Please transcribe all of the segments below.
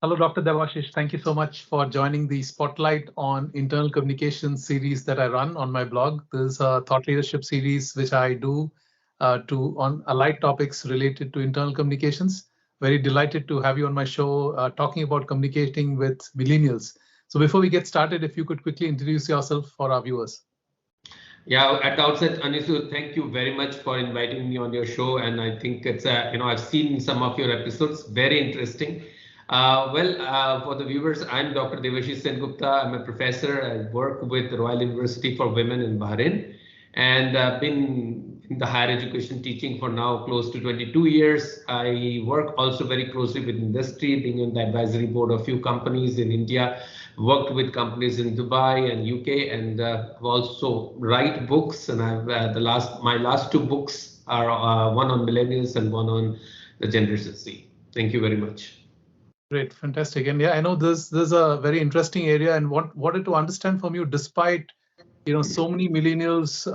Hello, Dr. Debashish. Thank you so much for joining the Spotlight on Internal Communication series that I run on my blog. This is a thought leadership series which I do to on allied topics related to internal communications. Very delighted to have you on my show talking about communicating with millennials. So before we get started, if you could quickly introduce yourself for our viewers. Yeah, at the outset, Anisu, thank you very much for inviting me on your show. And I think it's, I've seen some of your episodes, very interesting. For the viewers, I'm Dr. Debashish Sengupta. I'm a professor. I work with the Royal University for Women in Bahrain, and I've been in the higher education teaching for now close to 22 years. I work also very closely with industry, being on the advisory board of few companies in India, worked with companies in Dubai and UK, and also write books. And I've my last two books are one on millennials and one on the Generation Z. Thank you very much. Great, fantastic. And yeah, I know there's a very interesting area, and wanted to understand from you, despite so many millennials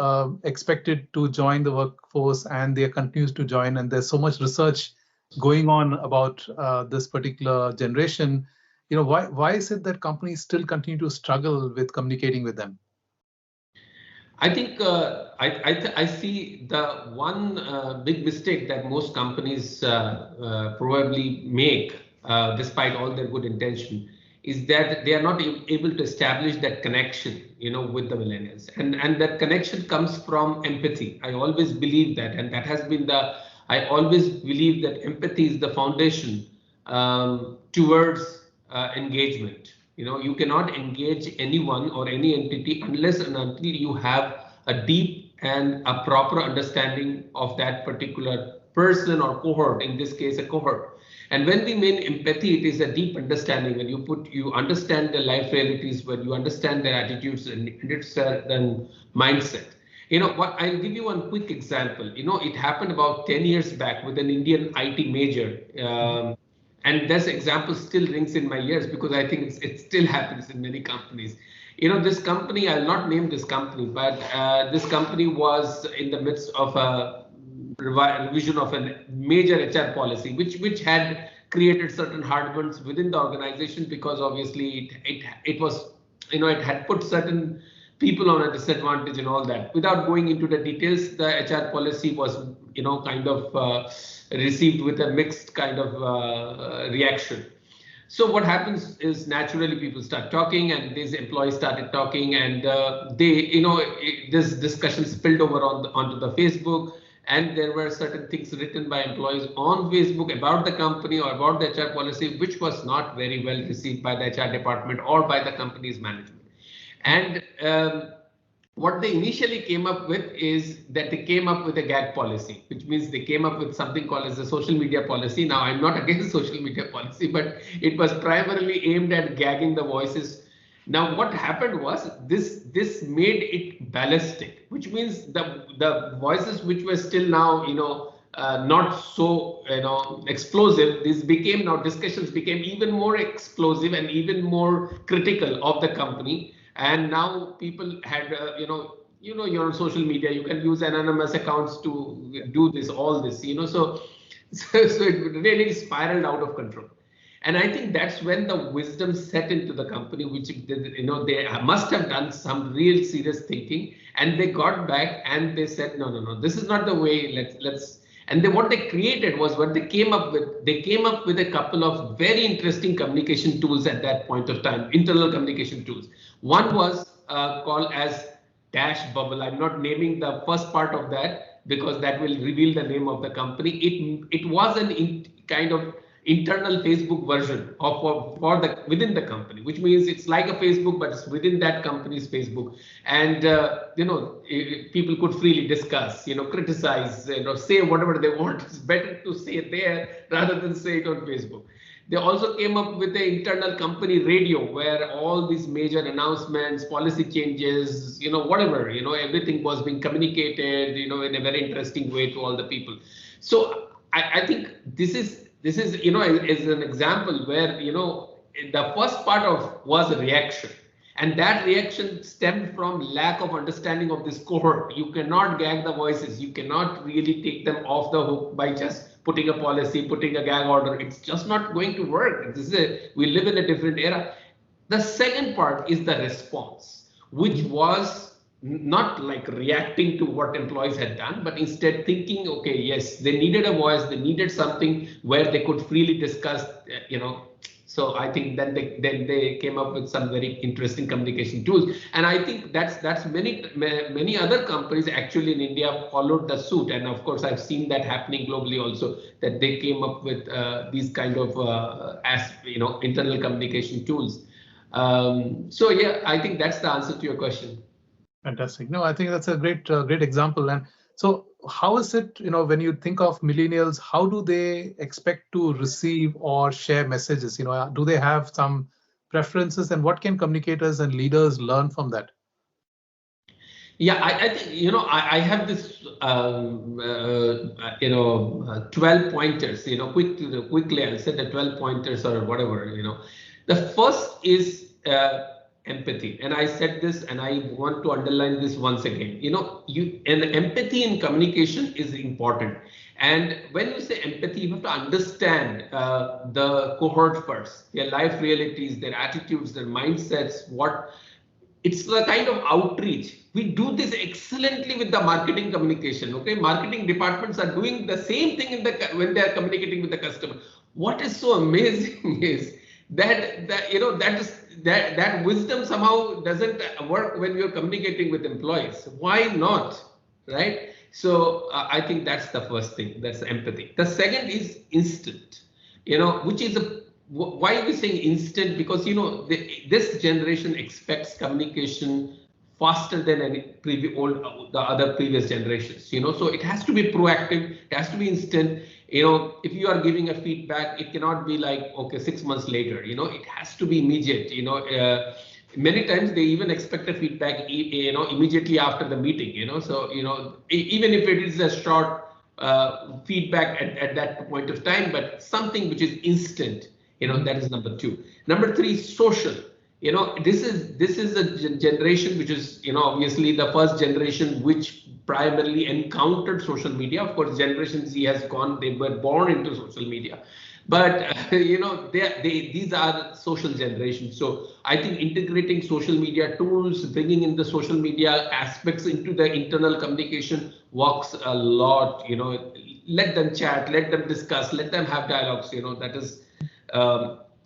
expected to join the workforce and they continues to join, and there's so much research going on about this particular generation. Why is it that companies still continue to struggle with communicating with them? I think I see the one big mistake that most companies probably make, despite all their good intention, is that they are not able to establish that connection, with the millennials, and that connection comes from empathy. I always believe that, and that has been I always believe that empathy is the foundation towards engagement. You cannot engage anyone or any entity unless and until you have a deep and a proper understanding of that particular person or cohort, in this case, a cohort. And when we mean empathy, it is a deep understanding. When you understand their life realities, when you understand their attitudes and then mindset. What, I'll give you one quick example. It happened about 10 years back with an Indian IT major. And this example still rings in my ears because I think it still happens in many companies. This company, I'll not name this company, but this company was in the midst of a revision of a major HR policy, which had created certain heartburns within the organization, because obviously it was, it had put certain people on a disadvantage and all that. Without going into the details, the HR policy was, kind of received with a mixed kind of reaction. So what happens is, naturally people start talking, and these employees started talking, and this discussion spilled over onto the Facebook, and there were certain things written by employees on Facebook about the company or about the HR policy, which was not very well received by the HR department or by the company's management. And what they initially came up with is that they came up with a gag policy, which means they came up with something called as a social media policy. Now, I'm not against social media policy, but it was primarily aimed at gagging the voices. Now, what happened was this made it ballistic, which means the voices which were still now, not so, explosive, discussions became even more explosive and even more critical of the company. And now people had, you're on social media, you can use anonymous accounts to do all this, so it really spiraled out of control. And I think that's when the wisdom set into the company, which, they must have done some real serious thinking, and they got back and they said, no, this is not the way, let's. And then what they created was what they came up with. They came up with a couple of very interesting communication tools at that point of time, internal communication tools. One was called as Dash Bubble. I'm not naming the first part of that because that will reveal the name of the company. It was kind of internal Facebook version of within the company, which means it's like a Facebook, but it's within that company's Facebook. And people could freely discuss, criticize, say whatever they want. It's better to say it there rather than say it on Facebook. They also came up with the internal company radio, where all these major announcements, policy changes, whatever, everything was being communicated, in a very interesting way to all the people. So I think this is, is an example where, the first part was a reaction. And that reaction stemmed from lack of understanding of this cohort. You cannot gag the voices. You cannot really take them off the hook by just putting a policy, putting a gag order. It's just not going to work. We live in a different era. The second part is the response, which was not like reacting to what employees had done, but instead thinking, okay, yes, they needed a voice, they needed something where they could freely discuss, So I think then they came up with some very interesting communication tools, and I think that's many other companies actually in India followed the suit, and of course I've seen that happening globally also, that they came up with these kind of internal communication tools. So yeah, I think that's the answer to your question. Fantastic. No, I think that's a great example. And so, how is it, when you think of millennials, how do they expect to receive or share messages? Do they have some preferences, and what can communicators and leaders learn from that? Yeah, I think I have this 12 pointers. Quickly I'll say the 12 pointers or whatever. The first is empathy, and I said this, and I want to underline this once again. And empathy in communication is important. And when you say empathy, you have to understand the cohort first, their life realities, their attitudes, their mindsets, it's the kind of outreach. We do this excellently with the marketing communication. Okay, marketing departments are doing the same thing when they are communicating with the customer. What is so amazing is that wisdom somehow doesn't work when you're communicating with employees. Why not? Right? So I think that's the first thing. That's empathy. The second is instant. Which is why are we saying instant? Because this generation expects communication faster than the other previous generations. So it has to be proactive, it has to be instant. If you are giving a feedback, it cannot be like, okay, 6 months later. It has to be immediate. Many times they even expect a feedback immediately after the meeting. So even if it is a short feedback at that point of time, but something which is instant. That is number two. Number three, social. This is a generation which is obviously the first generation which primarily encountered social media. Of course, Generation Z has gone; they were born into social media, but these are social generations. So I think integrating social media tools, bringing in the social media aspects into the internal communication works a lot. Let them chat, let them discuss, let them have dialogues. That is.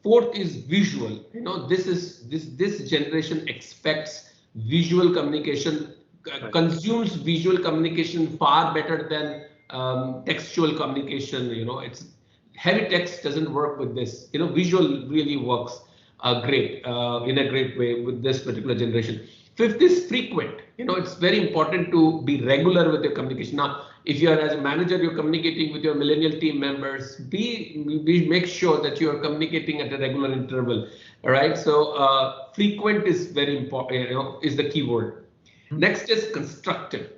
Fourth is visual. This generation expects visual communication, consumes visual communication far better than textual communication. It's heavy text doesn't work with this. Visual really works great in a great way with this particular generation. Fifth is frequent. It's very important to be regular with your communication. Now, if you are as a manager, you're communicating with your millennial team members, make sure that you are communicating at a regular interval. All right. So frequent is very important, is the key word. Next is constructive.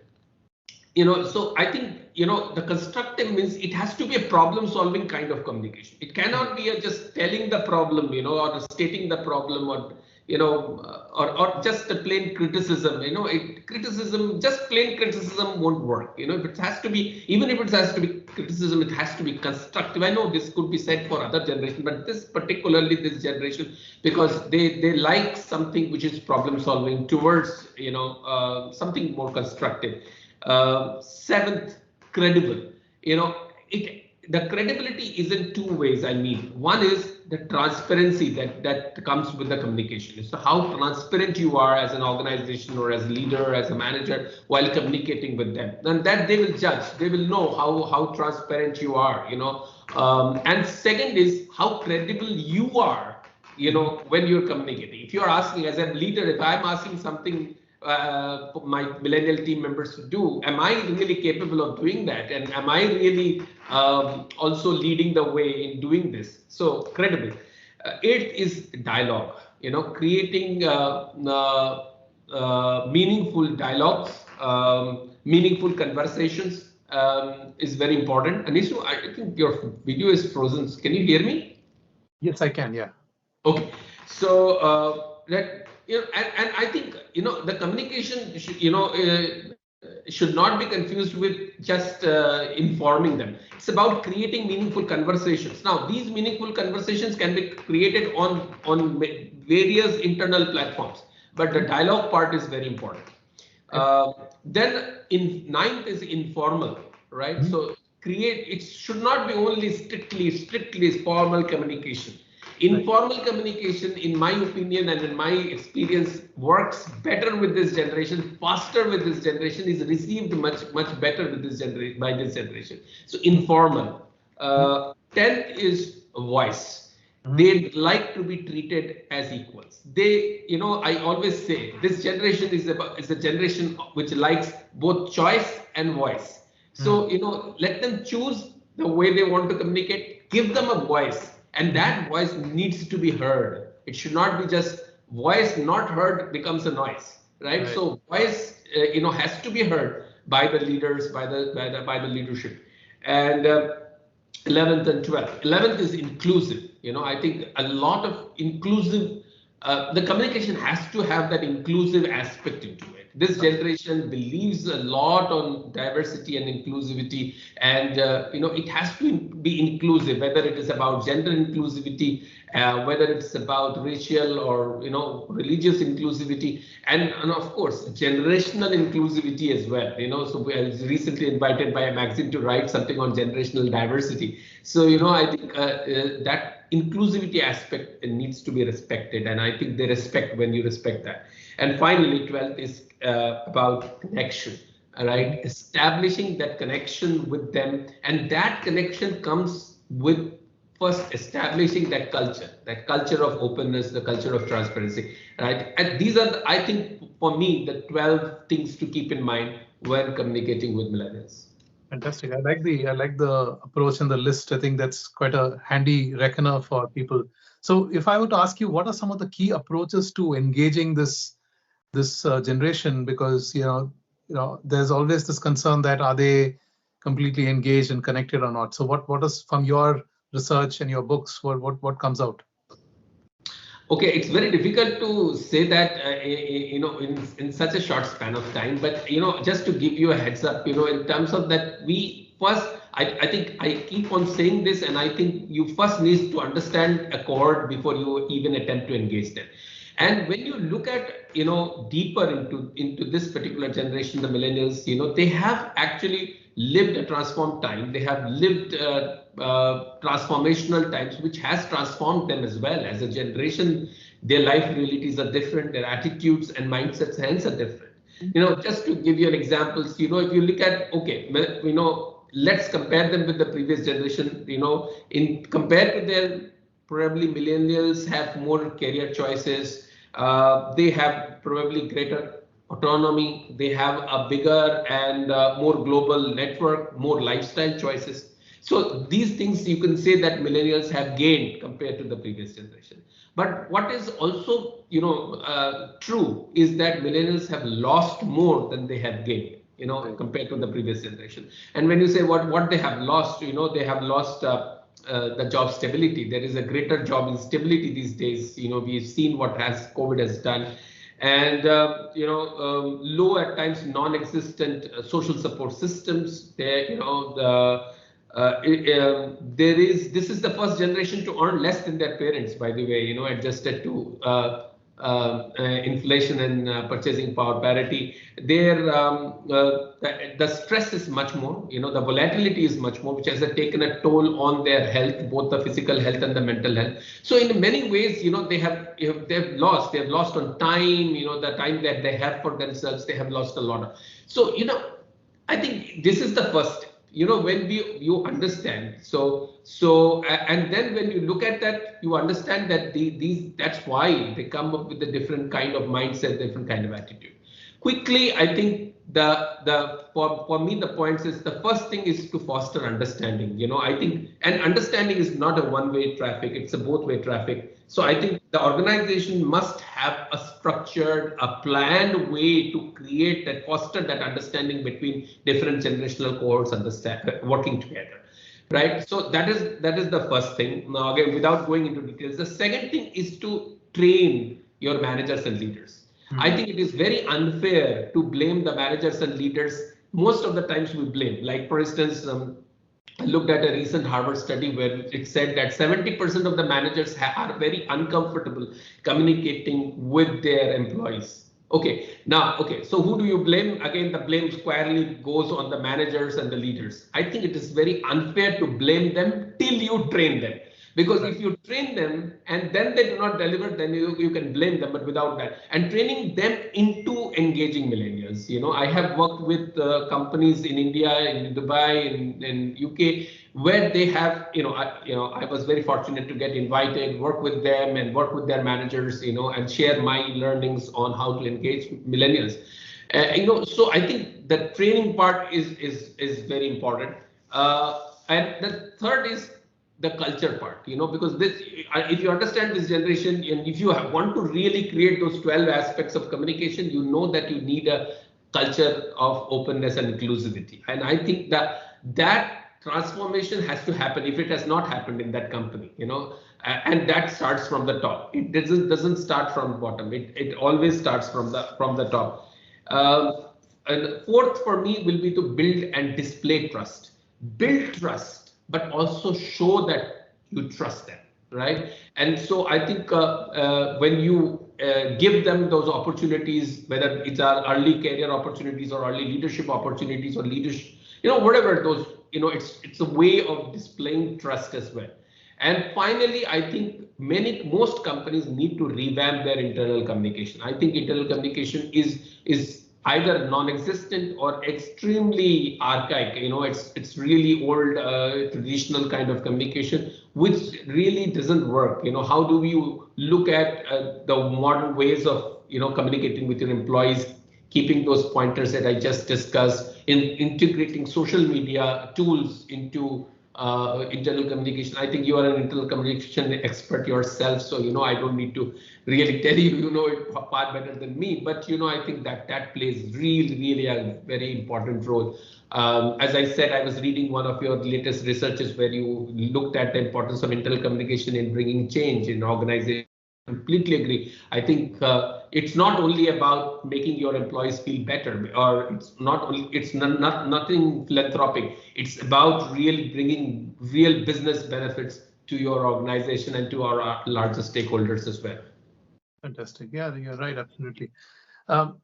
So I think, the constructive means it has to be a problem solving kind of communication. It cannot be just telling the problem, or stating the problem, or or just a plain criticism. Just plain criticism won't work. If it has to be, even if it has to be criticism, it has to be constructive. I know this could be said for other generation, but particularly this generation, because they like something which is problem solving towards something more constructive. Seventh, credible. The credibility is in two ways. I mean, one is the transparency that comes with the communication. So how transparent you are as an organization or as a leader, as a manager, while communicating with them. And that they will judge. They will know how transparent you are. And second is how credible you are. When you're communicating. If you're asking as a leader, if I'm asking something my millennial team members to do, am I really capable of doing that, and am I really also leading the way in doing this? So credible. Eighth is dialogue. Creating meaningful dialogues, meaningful conversations is very important. Anisu, I think your video is frozen. Can you hear me? Yes, I can. Yeah. Okay. So and I think the communication should, should not be confused with just informing them. It's about creating meaningful conversations. Now, these meaningful conversations can be created on various internal platforms, but the dialogue part is very important. Then in ninth is informal, right? So create, it should not be only strictly formal communication. Informal communication, in my opinion and in my experience, works better with this generation, faster with this generation, is received much better with this generation, by this generation. So informal. 10th is voice. They like to be treated as equals. They, I always say this generation is a generation which likes both choice and voice. So, let them choose the way they want to communicate, give them a voice, and that voice needs to be heard. It should not be just voice not heard becomes a noise, right? So voice, has to be heard by the leaders, by the leadership. And 11th and 12th. 11th is inclusive. I think a lot of inclusive, the communication has to have that inclusive aspect into it. This generation believes a lot on diversity and inclusivity, and it has to be inclusive, whether it is about gender inclusivity, whether it's about racial or religious inclusivity, and of course generational inclusivity as well. So I was recently invited by a magazine to write something on generational diversity. So I think that inclusivity aspect needs to be respected, and I think they respect when you respect that. And finally, 12th is about connection, right? Establishing that connection with them, and that connection comes with first establishing that culture of openness, the culture of transparency, right? And these are, I think, for me, the 12 things to keep in mind when communicating with millennials. Fantastic. I like the approach and the list. I think that's quite a handy reckoner for people. So if I were to ask you, what are some of the key approaches to engaging this generation? Because there's always this concern that are they completely engaged and connected or not. So what is, from your research and your books, what comes out? Okay, it's very difficult to say that in such a short span of time, but just to give you a heads up, in terms of that, we first, I think I keep on saying this, and I think you first need to understand a cohort before you even attempt to engage them. And when you look at deeper into this particular generation, the millennials, they have actually lived a transformed time. They have lived transformational times, which has transformed them as well. As a generation, their life realities are different, their attitudes and mindsets hence are different. Just to give you an example, if you look at, okay, let's compare them with the previous generation. In compared to their, probably millennials have more career choices. They have probably greater autonomy. They have a bigger and more global network, more lifestyle choices. So these things you can say that millennials have gained compared to the previous generation. But what is also true is that millennials have lost more than they have gained, compared to the previous generation. And when you say what they have lost, they have lost the job stability. There is a greater job instability these days. We've seen what COVID has done, and low, at times non-existent social support systems. This is the first generation to earn less than their parents, by the way, adjusted to inflation and purchasing power parity. The stress is much more, the volatility is much more, which has taken a toll on their health, both the physical health and the mental health. So in many ways, they've lost on time, the time that they have for themselves, they have lost a lot. So, I think this is the first, when you understand. So and then when you look at that, you understand that that's why they come up with a different kind of mindset, different kind of attitude. Quickly, I think for me, the points is, the first thing is to foster understanding. I think, and understanding is not a one-way traffic, it's a both-way traffic. So I think the organization must have a structured, a planned way to create that, foster that understanding between different generational cohorts, working together. Right. So that is the first thing. Now, again, without going into details, the second thing is to train your managers and leaders. I think it is very unfair to blame the managers and leaders. Most of the times we blame, like for instance, I looked at a recent Harvard study where it said that 70% of the managers are very uncomfortable communicating with their employees. Okay, so who do you blame? Again, the blame squarely goes on the managers and the leaders. I think it is very unfair to blame them till you train them. Because if you train them and then they do not deliver, then you can blame them, but without that. And training them into engaging millennials. I have worked with companies in India, in Dubai, in UK, where they have, I was very fortunate to get invited, work with them and work with their managers, and share my learnings on how to engage millennials. So I think the training part is very important. And the third is the culture part, because if you understand this generation and if you want to really create those 12 aspects of communication, that you need a culture of openness and inclusivity. And I think that transformation has to happen if it has not happened in that company, and that starts from the top. It doesn't start from the bottom. It always starts from the top. And fourth for me will be to build and display trust. Build trust, but also show that you trust them, right? And so I think when you give them those opportunities, whether it's our early career opportunities or early leadership opportunities or leadership, whatever those, it's a way of displaying trust as well. And finally, I think most companies need to revamp their internal communication. I think internal communication is either non-existent or extremely archaic. It's really old, traditional kind of communication, which really doesn't work. How do you look at the modern ways of communicating with your employees, keeping those pointers that I just discussed, in integrating social media tools into internal communication. I think you are an internal communication expert yourself, so I don't need to really tell you, it far better than me. But I think that plays really a very important role. As I said, I was reading one of your latest researches where you looked at the importance of internal communication in bringing change in organizations. Completely agree. I think it's not only about making your employees feel better, or it's not nothing philanthropic. It's about really bringing real business benefits to your organization and to our larger stakeholders as well. Fantastic. Yeah, you're right. Absolutely. I'm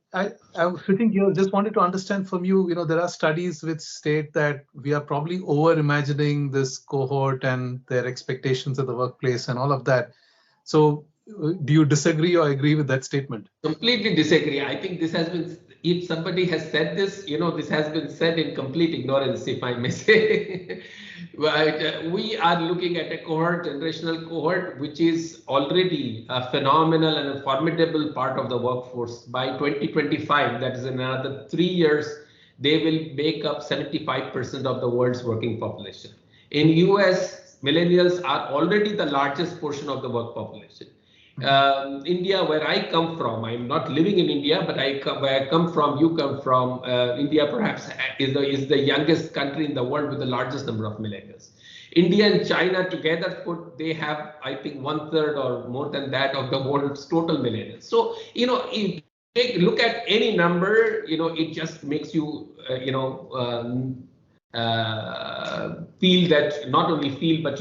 sitting here, just wanted to understand from you, there are studies which state that we are probably over imagining this cohort and their expectations of the workplace and all of that. So do you disagree or agree with that statement? Completely disagree. I think this has been, if somebody has said this, this has been said in complete ignorance, if I may say. But we are looking at a cohort, generational cohort, which is already a phenomenal and a formidable part of the workforce. By 2025, that is in another 3 years, they will make up 75% of the world's working population. In US, millennials are already the largest portion of the work population. India, where I come from, I'm not living in India, but where I come from, you come from, India perhaps is the youngest country in the world with the largest number of millennials. India and China together they have, I think, 1/3 or more than that of the world's total millennials. So, if you look at any number, it just makes you, feel that, not only feel, but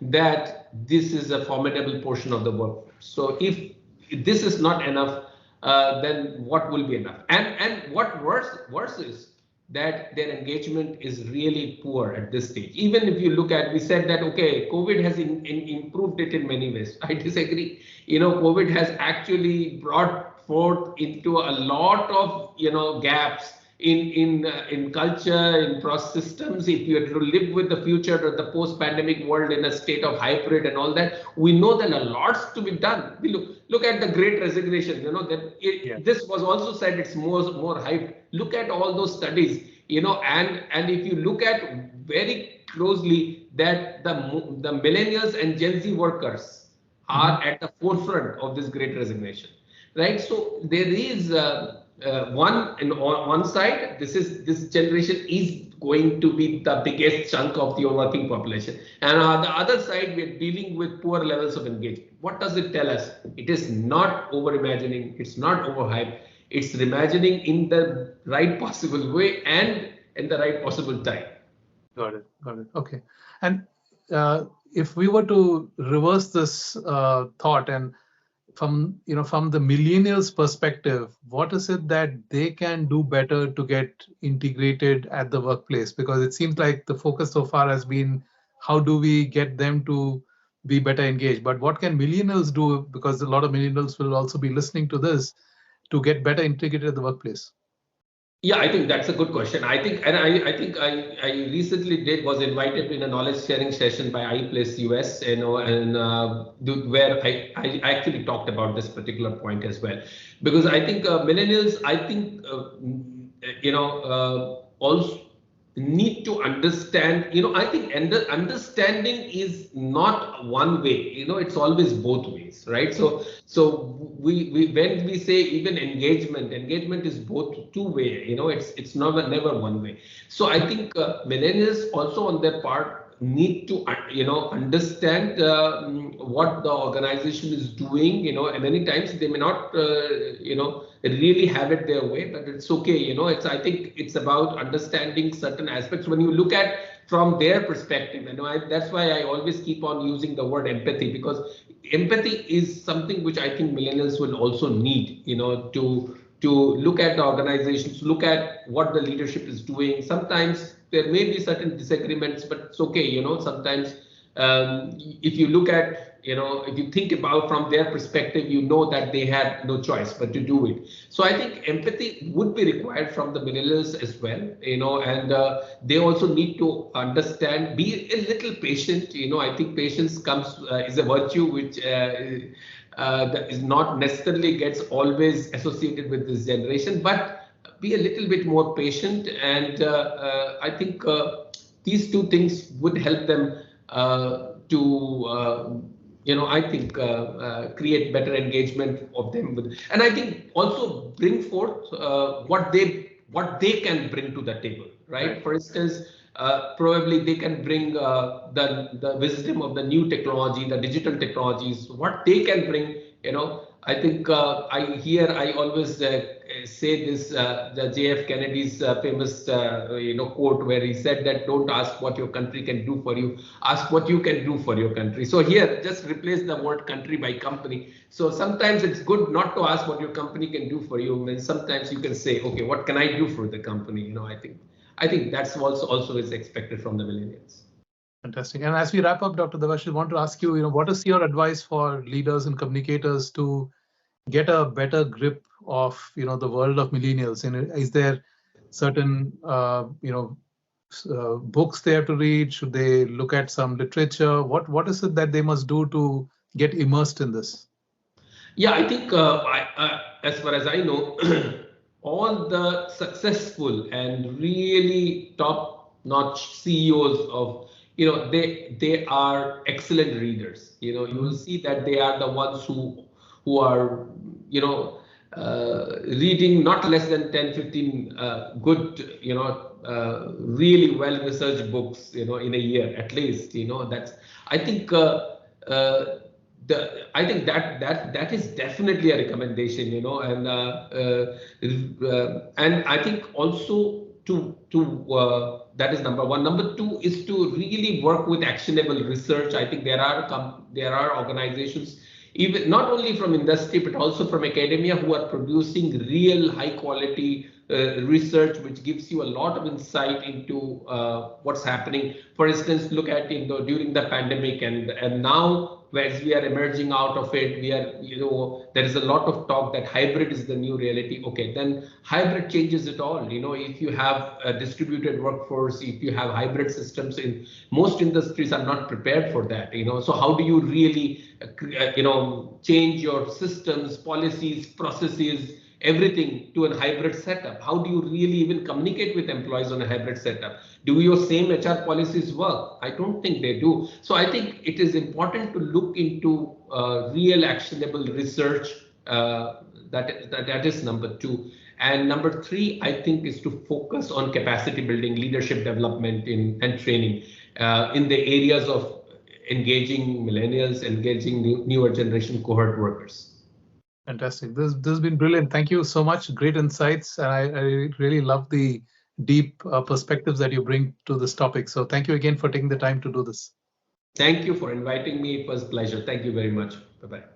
that this is a formidable portion of the workforce. So if this is not enough, then what will be enough? And what worse is that their engagement is really poor at this stage. Even if you look at, we said that, okay, COVID has improved it in many ways. I disagree. COVID has actually brought forth into a lot of, gaps in culture, in process systems. If you are to live with the future or the post-pandemic world in a state of hybrid and all that, we know that a lot's to be done. We look at the Great Resignation. This was also said it's more hyped. Look at all those studies. And if you look at very closely that the millennials and Gen Z workers are at the forefront of this Great Resignation, right? So there is one in on one side, this generation is going to be the biggest chunk of your working population, and on the other side, we're dealing with poor levels of engagement. What does it tell us? It is not over imagining, it's not overhyped, it's reimagining in the right possible way and in the right possible time. Got it. Got it. Okay. And if we were to reverse this thought, and from the millennials perspective, what is it that they can do better to get integrated at the workplace? Because it seems like the focus so far has been how do we get them to be better engaged. But what can millennials do? Because a lot of millennials will also be listening to this to get better integrated at the workplace. Yeah, I think that's a good question. I think, and I think I recently was invited in a knowledge sharing session by iPlace US, and where I actually talked about this particular point as well, because I think millennials, I think also need to understand. I think understanding is not one way. It's always both ways, right? So we when we say even engagement is both two way. It's never one way. So I think millennials also on their part need to understand what the organization is doing. And many times they may not really have it their way, but it's okay. I think it's about understanding certain aspects when you look at from their perspective. And that's why I always keep on using the word empathy, because empathy is something which I think millennials will also need, to look at the organizations, look at what the leadership is doing. Sometimes there may be certain disagreements, but it's okay. Sometimes if you look at, if you think about from their perspective, that they had no choice but to do it. So I think empathy would be required from the millennials as well, and they also need to understand, be a little patient. I think patience is a virtue which that is not necessarily gets always associated with this generation, but be a little bit more patient. And I think these two things would help them to I think create better engagement of them with, and I think also bring forth what they can bring to the table, right? For instance, probably they can bring the wisdom of the new technology, the digital technologies, what they can bring. I think I always say this, the JF Kennedy's famous quote, where he said that don't ask what your country can do for you, ask what you can do for your country. So here, just replace the word country by company. So sometimes it's good not to ask what your company can do for you, and sometimes you can say, okay, what can I do for the company? I think that's also is expected from the millennials. Fantastic. And as we wrap up, Dr. Debashish, I want to ask you, what is your advice for leaders and communicators to get a better grip of, the world of millennials? And is there certain, books they have to read? Should they look at some literature? What is it that they must do to get immersed in this? Yeah, I think as far as I know, all the successful and really top-notch CEOs of, they are excellent readers. You will see that they are the ones who are, reading not less than 10, 15 good, really well-researched books, in a year at least. I think. I think that is definitely a recommendation, and I think also that is number one. Number two is to really work with actionable research. I think there are organizations, even not only from industry but also from academia, who are producing real high quality research which gives you a lot of insight into what's happening. For instance, look at during the pandemic, and now as we are emerging out of it, we are, there is a lot of talk that hybrid is the new reality. Okay, then hybrid changes it all. If you have a distributed workforce, if you have hybrid systems, in most industries are not prepared for that. So how do you really change your systems, policies, processes, everything to a hybrid setup? How do you really even communicate with employees on a hybrid setup? Do your same HR policies work? I don't think they do. So I think it is important to look into real actionable research. That is number two. And number three, I think, is to focus on capacity building, leadership development and training in the areas of engaging millennials, engaging newer generation cohort workers. Fantastic. This has been brilliant. Thank you so much. Great insights. I really love the deep perspectives that you bring to this topic. So thank you again for taking the time to do this. Thank you for inviting me. It was a pleasure. Thank you very much. Bye-bye.